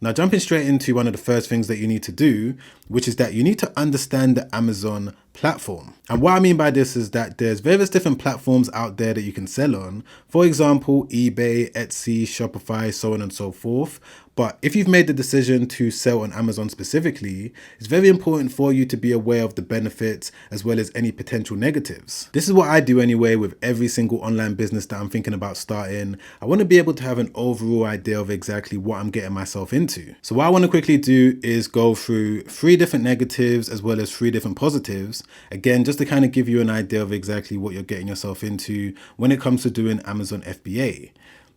Now, jumping straight into one of the first things that you need to do, which is that you need to understand the Amazon platform. And what I mean by this is that there's various different platforms out there that you can sell on. For example, eBay, Etsy, Shopify, so on and so forth. But if you've made the decision to sell on Amazon specifically, it's very important for you to be aware of the benefits as well as any potential negatives. This is what I do anyway with every single online business that I'm thinking about starting. I want to be able to have an overall idea of exactly what I'm getting myself into. So what I want to quickly do is go through 3 different negatives as well as 3 different positives. Again, just to kind of give you an idea of exactly what you're getting yourself into when it comes to doing Amazon FBA.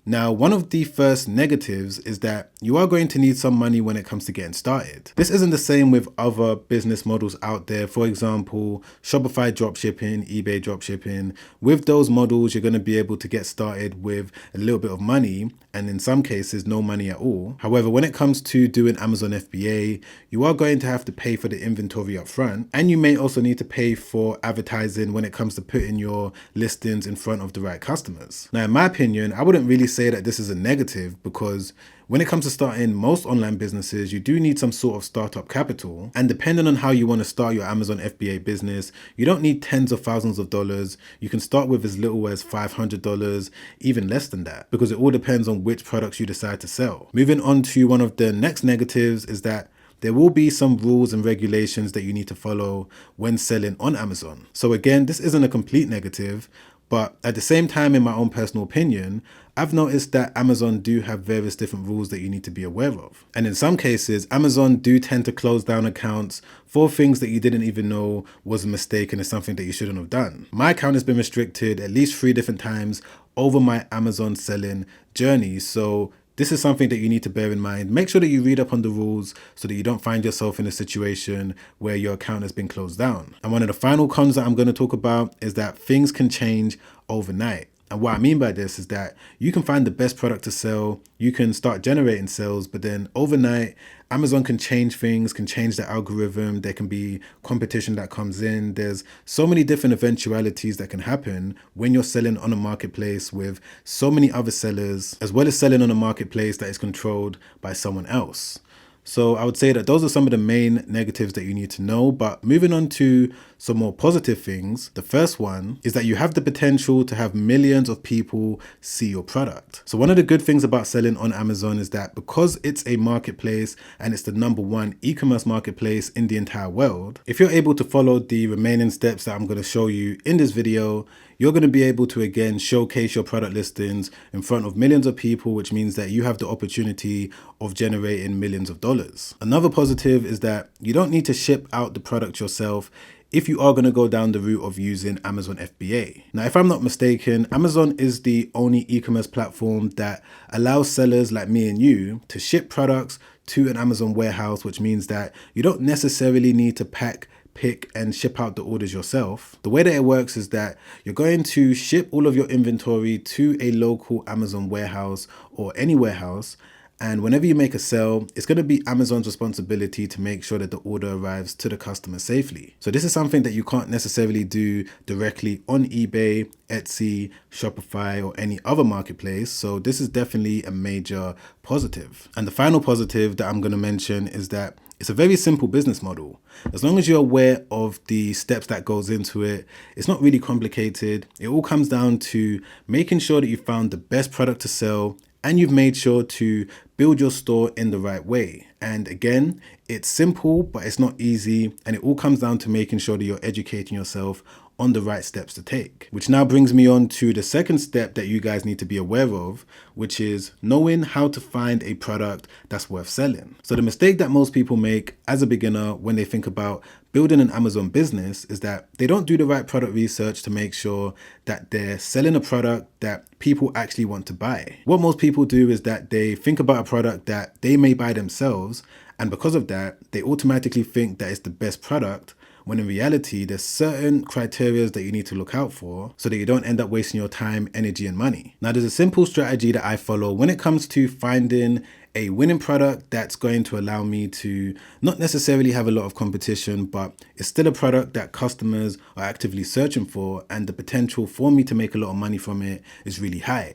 Now, one of the first negatives is that you are going to need some money when it comes to getting started. This isn't the same with other business models out there. For example, Shopify dropshipping, eBay dropshipping. With those models, you're going to be able to get started with a little bit of money and in some cases, no money at all. However, when it comes to doing Amazon FBA, you are going to have to pay for the inventory up front, and you may also need to pay for advertising when it comes to putting your listings in front of the right customers. Now, in my opinion, I wouldn't really say that this is a negative because when it comes to starting most online businesses, you do need some sort of startup capital. And depending on how you want to start your Amazon FBA business, you don't need tens of thousands of dollars. You can start with as little as $500, even less than that, because it all depends on which products you decide to sell. Moving on to one of the next negatives is that there will be some rules and regulations that you need to follow when selling on Amazon. So again, this isn't a complete negative, but at the same time, in my own personal opinion, I've noticed that Amazon do have various different rules that you need to be aware of. And in some cases, Amazon do tend to close down accounts for things that you didn't even know was a mistake and is something that you shouldn't have done. My account has been restricted at least 3 different times over my Amazon selling journey. So this is something that you need to bear in mind. Make sure that you read up on the rules so that you don't find yourself in a situation where your account has been closed down. And one of the final cons that I'm going to talk about is that things can change overnight. And what I mean by this is that you can find the best product to sell, you can start generating sales, but then overnight, Amazon can change things, can change the algorithm, there can be competition that comes in. There's so many different eventualities that can happen when you're selling on a marketplace with so many other sellers, as well as selling on a marketplace that is controlled by someone else. So I would say that those are some of the main negatives that you need to know. But moving on to some more positive things, the first one is that you have the potential to have millions of people see your product. So one of the good things about selling on Amazon is that because it's a marketplace and it's the #1 e-commerce marketplace in the entire world, if you're able to follow the remaining steps that I'm going to show you in this video, you're going to be able to again showcase your product listings in front of millions of people, which means that you have the opportunity of generating millions of dollars. Another positive is that you don't need to ship out the product yourself if you are going to go down the route of using Amazon FBA. Now, if I'm not mistaken, Amazon is the only e-commerce platform that allows sellers like me and you to ship products to an Amazon warehouse, which means that you don't necessarily need to pack, pick and ship out the orders yourself. The way that it works is that you're going to ship all of your inventory to a local Amazon warehouse or any warehouse. And whenever you make a sale, it's going to be Amazon's responsibility to make sure that the order arrives to the customer safely. So this is something that you can't necessarily do directly on eBay, Etsy, Shopify, or any other marketplace. So this is definitely a major positive. And the final positive that I'm going to mention is that it's a very simple business model. As long as you're aware of the steps that goes into it, it's not really complicated. It all comes down to making sure that you found the best product to sell and you've made sure to build your store in the right way. And again, it's simple, but it's not easy. And it all comes down to making sure that you're educating yourself on the right steps to take. Which now brings me on to the second step that you guys need to be aware of, which is knowing how to find a product that's worth selling. So the mistake that most people make as a beginner when they think about building an Amazon business is that they don't do the right product research to make sure that they're selling a product that people actually want to buy. What most people do is that they think about a product that they may buy themselves, and because of that, they automatically think that it's the best product, when in reality, there's certain criteria that you need to look out for so that you don't end up wasting your time, energy, and money. Now, there's a simple strategy that I follow when it comes to finding a winning product that's going to allow me to not necessarily have a lot of competition, but it's still a product that customers are actively searching for, and the potential for me to make a lot of money from it is really high.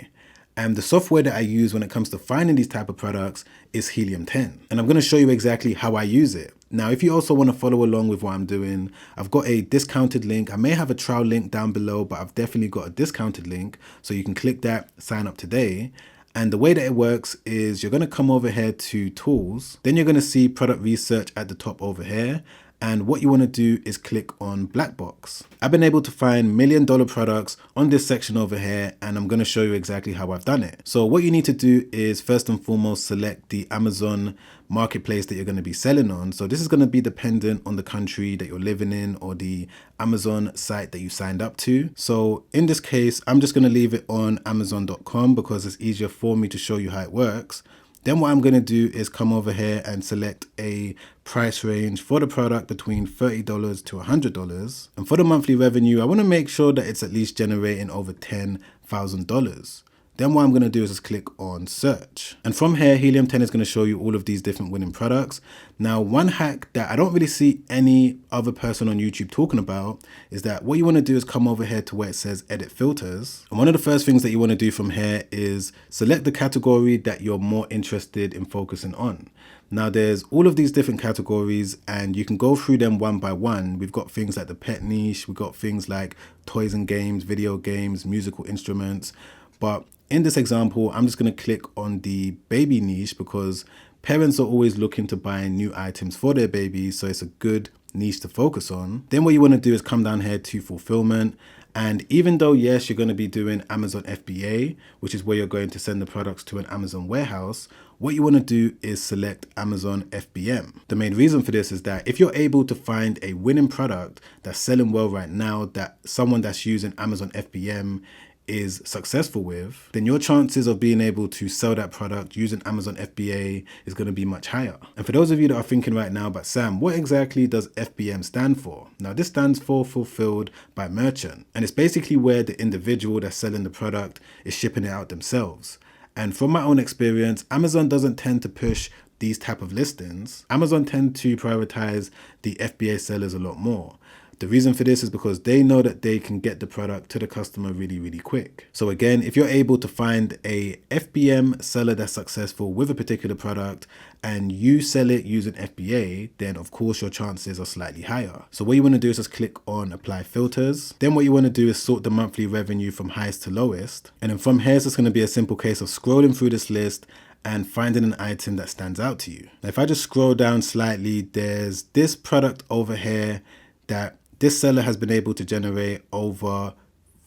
And the software that I use when it comes to finding these type of products is Helium 10. And I'm going to show you exactly how I use it. Now, if you also want to follow along with what I'm doing, I've got a discounted link. I may have a trial link down below, but I've definitely got a discounted link. So you can click that, sign up today. And the way that it works is you're going to come over here to tools. Then you're going to see product research at the top over here. And what you want to do is click on Black Box. I've been able to find $1 million products on this section over here, and I'm going to show you exactly how I've done it. So what you need to do is first and foremost select the Amazon marketplace that you're going to be selling on. So this is going to be dependent on the country that you're living in or the Amazon site that you signed up to. So in this case, I'm just going to leave it on Amazon.com because it's easier for me to show you how it works. Then what I'm going to do is come over here and select a price range for the product between $30 to $100. And for the monthly revenue, I want to make sure that it's at least generating over $10,000. Then what I'm going to do is just click on search. And from here, Helium 10 is going to show you all of these different winning products. Now, one hack that I don't really see any other person on YouTube talking about is that what you want to do is come over here to where it says edit filters. And one of the first things that you want to do from here is select the category that you're more interested in focusing on. Now there's all of these different categories and you can go through them one by one. We've got things like the pet niche, we've got things like toys and games, video games, musical instruments. But in this example, I'm just going to click on the baby niche because parents are always looking to buy new items for their babies. So it's a good niche to focus on. Then what you want to do is come down here to fulfillment. And even though, yes, you're going to be doing Amazon FBA, which is where you're going to send the products to an Amazon warehouse, what you want to do is select Amazon FBM. The main reason for this is that if you're able to find a winning product that's selling well right now, that someone that's using Amazon FBM is successful with, then your chances of being able to sell that product using Amazon FBA is going to be much higher. And for those of you that are thinking right now, but Sam, what exactly does FBM stand for? Now this stands for fulfilled by merchant. And it's basically where the individual that's selling the product is shipping it out themselves. And from my own experience, Amazon doesn't tend to push these type of listings. Amazon tend to prioritize the FBA sellers a lot more. The reason for this is because they know that they can get the product to the customer really, really quick. So again, if you're able to find a FBM seller that's successful with a particular product and you sell it using FBA, then of course your chances are slightly higher. So what you want to do is just click on apply filters. Then what you want to do is sort the monthly revenue from highest to lowest. And then from here, it's just going to be a simple case of scrolling through this list and finding an item that stands out to you. Now, if I just scroll down slightly, there's this product over here that this seller has been able to generate over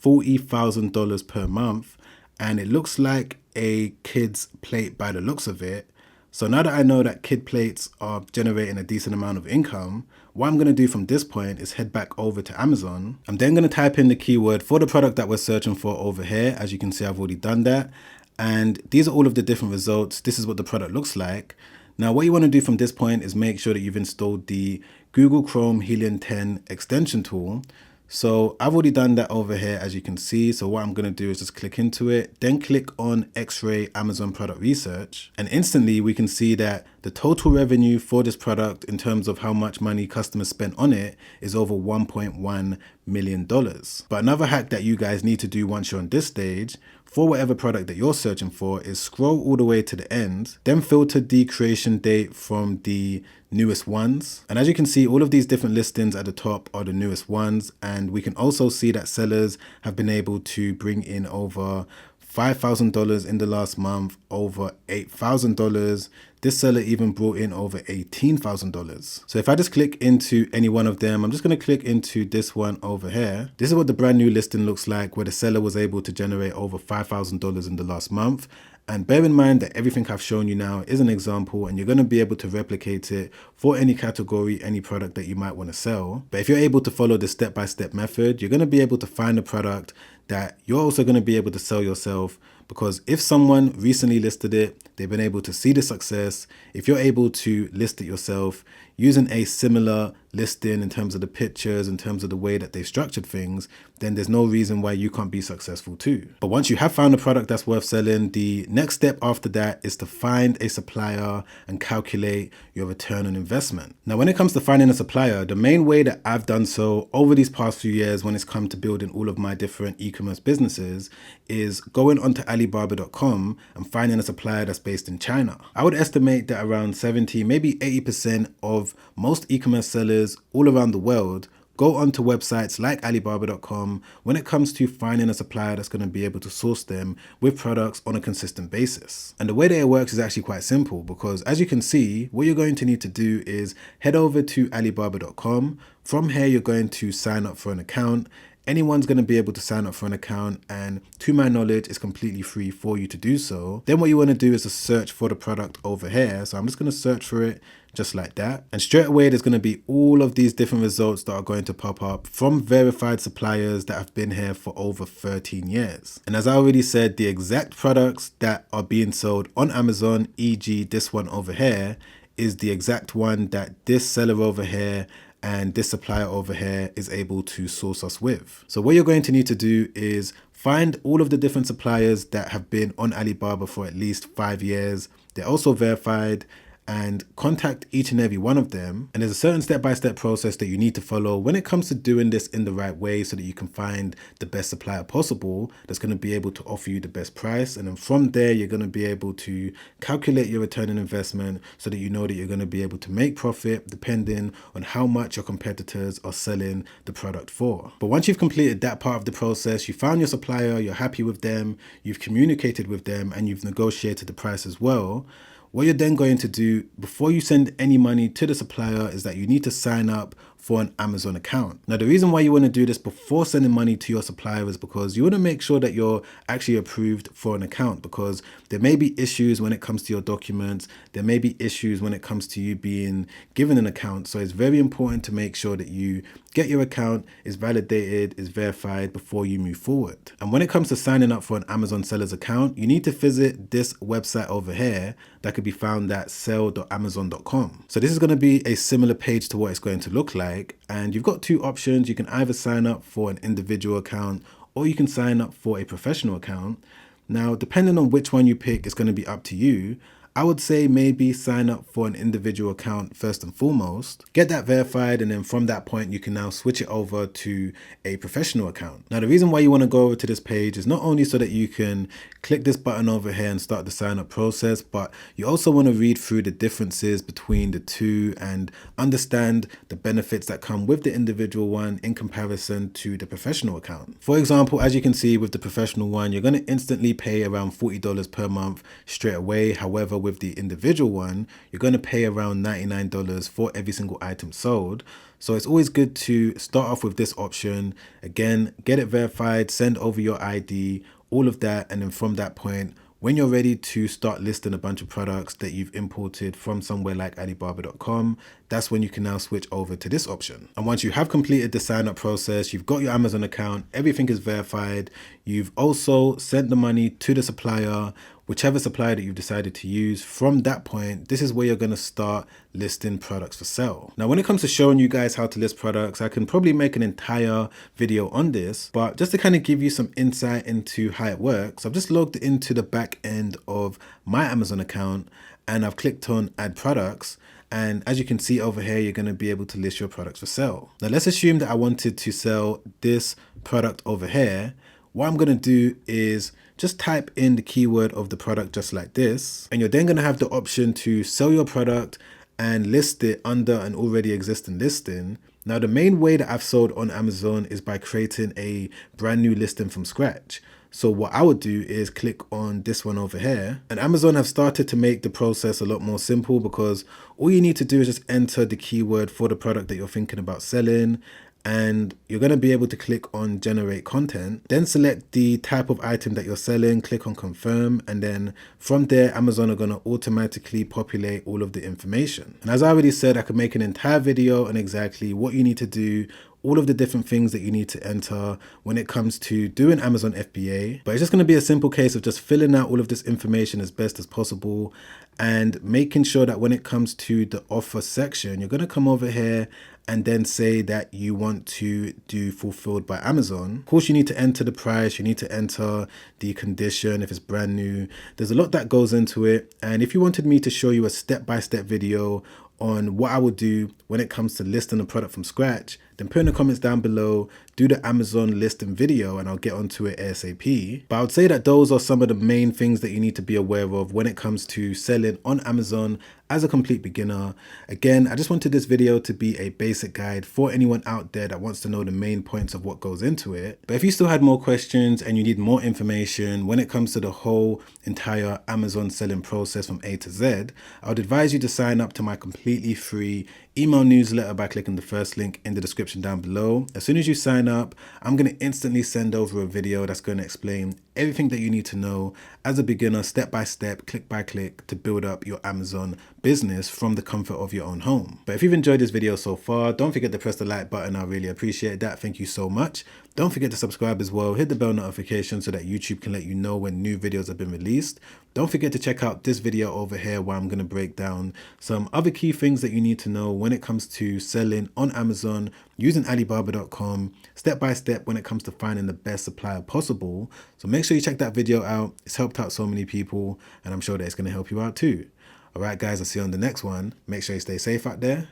$40,000 per month, and it looks like a kid's plate by the looks of it. So now that I know that kid plates are generating a decent amount of income, what I'm going to do from this point is head back over to Amazon. I'm then going to type in the keyword for the product that we're searching for over here. As you can see, I've already done that. And these are all of the different results. This is what the product looks like. Now, what you want to do from this point is make sure that you've installed the Google Chrome Helium 10 extension tool. So I've already done that over here, as you can see. So what I'm going to do is just click into it, then click on X-Ray Amazon Product Research. And instantly we can see that the total revenue for this product in terms of how much money customers spent on it is over $1.1 million. But another hack that you guys need to do once you're on this stage for whatever product that you're searching for is scroll all the way to the end, then filter the creation date from the newest ones. And as you can see, all of these different listings at the top are the newest ones. And we can also see that sellers have been able to bring in over $5,000 in the last month, over $8,000. This seller even brought in over $18,000. So if I just click into any one of them, I'm just going to click into this one over here. This is what the brand new listing looks like, where the seller was able to generate over $5,000 in the last month. And bear in mind that everything I've shown you now is an example, and you're going to be able to replicate it for any category, any product that you might want to sell. But if you're able to follow the step-by-step method, you're going to be able to find a product that you're also going to be able to sell yourself, because if someone recently listed it, they've been able to see the success. If you're able to list it yourself, using a similar listing in terms of the pictures, in terms of the way that they've structured things, then there's no reason why you can't be successful too. But once you have found a product that's worth selling, the next step after that is to find a supplier and calculate your return on investment. Now, when it comes to finding a supplier, the main way that I've done so over these past few years when it's come to building all of my different e-commerce businesses is going onto Alibaba.com and finding a supplier that's based in China. I would estimate that around 70, maybe 80% of most e-commerce sellers all around the world go onto websites like Alibaba.com when it comes to finding a supplier that's going to be able to source them with products on a consistent basis. And the way that it works is actually quite simple, because as you can see, what you're going to need to do is head over to Alibaba.com. From here, you're going to sign up for an account. Anyone's going to be able to sign up for an account, and to my knowledge, it's completely free for you to do so. Then what you want to do is to search for the product over here. So I'm just going to search for it just like that. And straight away, there's going to be all of these different results that are going to pop up from verified suppliers that have been here for over 13 years. And as I already said, the exact products that are being sold on Amazon, e.g. this one over here, is the exact one that this seller over here and this supplier over here is able to source us with. So what you're going to need to do is find all of the different suppliers that have been on Alibaba for at least 5 years. They're also verified, and contact each and every one of them. And there's a certain step-by-step process that you need to follow when it comes to doing this in the right way so that you can find the best supplier possible that's going to be able to offer you the best price. And then from there, you're going to be able to calculate your return on investment so that you know that you're going to be able to make profit depending on how much your competitors are selling the product for. But once you've completed that part of the process, you found your supplier, you're happy with them, you've communicated with them, and you've negotiated the price as well. What you're then going to do before you send any money to the supplier is that you need to sign up for an Amazon account. Now, the reason why you want to do this before sending money to your supplier is because you want to make sure that you're actually approved for an account, because there may be issues when it comes to your documents. There may be issues when it comes to you being given an account. So it's very important to make sure that you get your account, is validated, is verified before you move forward. And when it comes to signing up for an Amazon seller's account, you need to visit this website over here that could be found at sell.amazon.com. So this is going to be a similar page to what it's going to look like. And you've got two options. You can either sign up for an individual account or you can sign up for a professional account. Now, depending on which one you pick, it's going to be up to you. I would say maybe sign up for an individual account first and foremost, get that verified, and then from that point, you can now switch it over to a professional account. Now, the reason why you want to go over to this page is not only so that you can click this button over here and start the sign up process, but you also want to read through the differences between the two and understand the benefits that come with the individual one in comparison to the professional account. For example, as you can see with the professional one, you're going to instantly pay around $40 per month straight away. However, with the individual one, you're going to pay around $99 for every single item sold. So it's always good to start off with this option. Again, get it verified, send over your ID, all of that. And then from that point, when you're ready to start listing a bunch of products that you've imported from somewhere like Alibaba.com, that's when you can now switch over to this option. And once you have completed the sign up process, you've got your Amazon account, everything is verified, you've also sent the money to the supplier, whichever supplier that you've decided to use. From that point, this is where you're going to start listing products for sale. Now, when it comes to showing you guys how to list products, I can probably make an entire video on this, but just to kind of give you some insight into how it works, I've just logged into the back end of my Amazon account and I've clicked on add products. And as you can see over here, you're going to be able to list your products for sale. Now, let's assume that I wanted to sell this product over here. What I'm going to do is just type in the keyword of the product just like this. And you're then going to have the option to sell your product and list it under an already existing listing. Now, the main way that I've sold on Amazon is by creating a brand new listing from scratch. So what I would do is click on this one over here, and Amazon have started to make the process a lot more simple, because all you need to do is just enter the keyword for the product that you're thinking about selling, and you're going to be able to click on generate content, then select the type of item that you're selling, click on confirm, and then from there Amazon are going to automatically populate all of the information. And as I already said, I could make an entire video on exactly what you need to do, all of the different things that you need to enter when it comes to doing Amazon FBA. But it's just going to be a simple case of just filling out all of this information as best as possible. and making sure that when it comes to the offer section, you're going to come over here and then say that you want to do fulfilled by Amazon. Of course, you need to enter the price, you need to enter the condition if it's brand new. There's a lot that goes into it. And if you wanted me to show you a step-by-step video on what I would do when it comes to listing a product from scratch, then put in the comments down below, do the Amazon listing video, and I'll get onto it ASAP. But I would say that those are some of the main things that you need to be aware of when it comes to selling on Amazon as a complete beginner. Again, I just wanted this video to be a basic guide for anyone out there that wants to know the main points of what goes into it. But if you still had more questions and you need more information when it comes to the whole entire Amazon selling process from A to Z, I would advise you to sign up to my completely free email newsletter by clicking the first link in the description down below. As soon as you sign up, I'm going to instantly send over a video that's going to explain everything that you need to know as a beginner, step by step, click by click, to build up your Amazon business from the comfort of your own home. But if you've enjoyed this video so far, don't forget to press the like button. I really appreciate that. Thank you so much. Don't forget to subscribe as well. Hit the bell notification so that YouTube can let you know when new videos have been released. Don't forget to check out this video over here where I'm going to break down some other key things that you need to know when it comes to selling on Amazon using Alibaba.com, step by step when it comes to finding the best supplier possible. So make sure you check that video out. It's helped out so many people, and I'm sure that it's going to help you out too. All right, guys, I'll see you on the next one. Make sure you stay safe out there.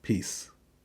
Peace.